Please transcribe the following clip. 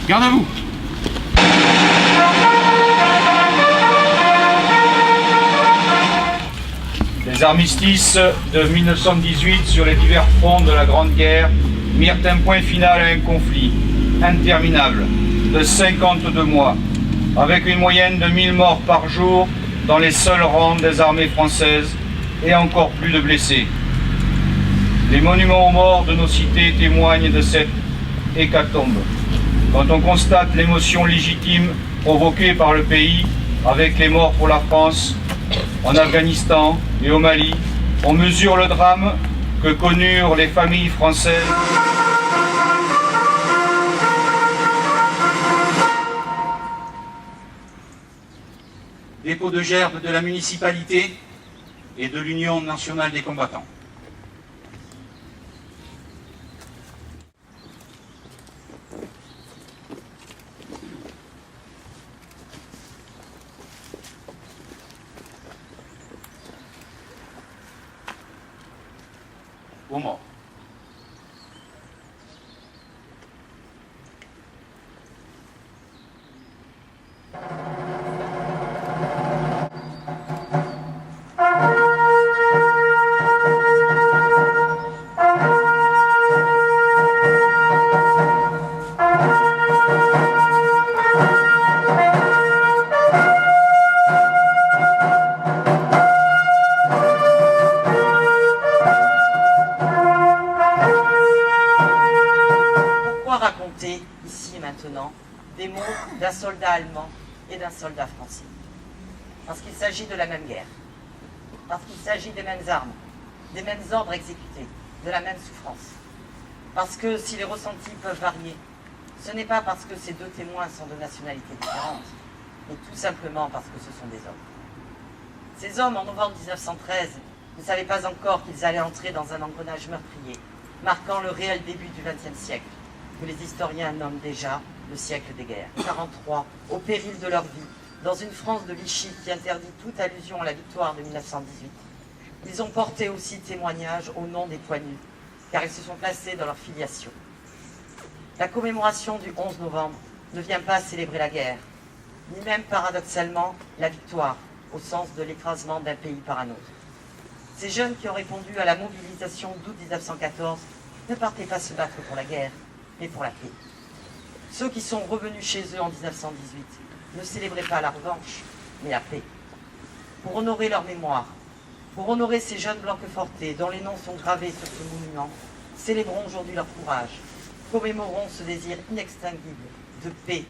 Garde à vous. Les armistices de 1918 sur les divers fronts de la Grande Guerre mirent un point final à un conflit interminable de 52 mois, avec une moyenne de 1000 morts par jour dans les seuls rangs des armées françaises et encore plus de blessés. Les monuments aux morts de nos cités témoignent de cette hécatombe. Quand on constate l'émotion légitime provoquée par le pays avec les morts pour la France, en Afghanistan et au Mali, on mesure le drame que connurent les familles françaises. Dépôt de gerbe de la municipalité et de l'Union nationale des combattants. Aux morts. Raconter ici et maintenant des mots d'un soldat allemand et d'un soldat français. Parce qu'il s'agit de la même guerre, parce qu'il s'agit des mêmes armes, des mêmes ordres exécutés, de la même souffrance. Parce que si les ressentis peuvent varier, ce n'est pas parce que ces deux témoins sont de nationalités différentes, mais tout simplement parce que ce sont des hommes. Ces hommes, en novembre 1913, ne savaient pas encore qu'ils allaient entrer dans un engrenage meurtrier, marquant le réel début du XXe siècle, que les historiens nomment déjà le siècle des guerres. 43, au péril de leur vie, dans une France de Vichy qui interdit toute allusion à la victoire de 1918, ils ont porté aussi témoignage au nom des poignus, car ils se sont placés dans leur filiation. La commémoration du 11 novembre ne vient pas célébrer la guerre, ni même paradoxalement la victoire, au sens de l'écrasement d'un pays par un autre. Ces jeunes qui ont répondu à la mobilisation d'août 1914 ne partaient pas se battre pour la guerre, mais pour la paix. Ceux qui sont revenus chez eux en 1918 ne célébraient pas la revanche, mais la paix. Pour honorer leur mémoire, pour honorer ces jeunes blanquefortés dont les noms sont gravés sur ce monument, célébrons aujourd'hui leur courage, commémorons ce désir inextinguible de paix.